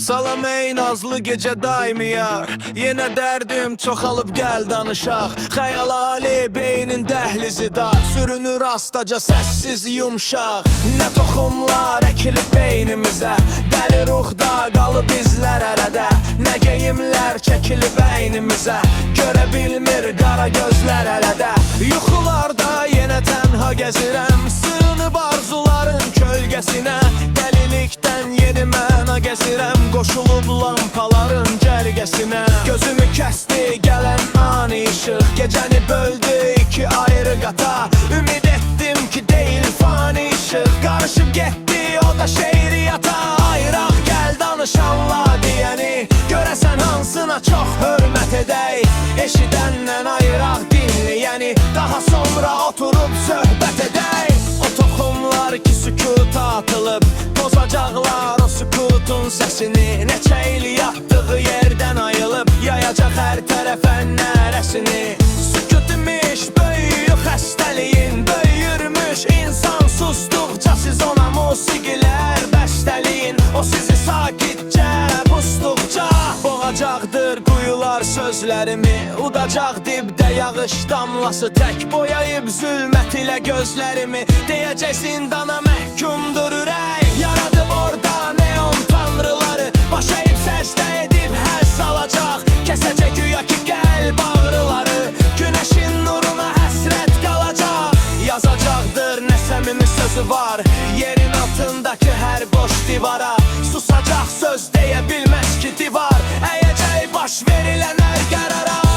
Salam ey nazlı gecə daimiyar, yenə dərdim çoxalıb gəl danışaq. Xəyalali beynin dəhlizi dar, sürünür astaca səssiz yumşaq. Nə toxumlar əkilib beynimizə, dəli ruhda qalıb izlər ərədə. Nə geyimlər çəkilib əynimizə, görə bilmir qara gözlər ələdə. Yuxularda yenə tənha gəzirəm, sığınıb arzuların kölgəsinə. Dəlilikdən yeni məna gəzirəm, qoşulub lampaların cərgəsinə. Gözümü kəsdi gələn ani işıq, gecəni böldü iki ayrı qata. Ümid etdim ki deyil fani işıq, qarışıb getdi o da şeiriyyata. Ayraq gəl danışanla deyəni, görəsən hansına çox hörmət edək. Eşidəndən ayraq dinləyəni, daha sonra oturub söhbət edək. O toxumlar ki sükuta atılıb, bozacaqlar o sükutun səsini. Neçə il yatdığı yerdən ayılıb, yayacaq hər tərəfə nərəsini. Sükut imiş böyüyü xəstəliyin, böyürmüş insan susduqca siz ona musiqilər bəstəliyin. O sizi sakitcə pusduqca boğacaqdır quyular sözlərimi. Udacaq dibdə yağış damlası, tək boyayıb zülmət ilə gözlərimi. Deyəcək zindana məhkumdur ürək, yaradıb orada neon tanrıları. Baş əyib səcdə edib həzz alacaq, kəsəcək güya ki qəlb ağrıları. Günəşin nuruna həsrət qalacaq, yazacaqdır nə səmimi sözü var yerin altındakı hər boş divara. Susacaq söz deyə bilməz ki divar, əyəcək baş verilən hər qərara.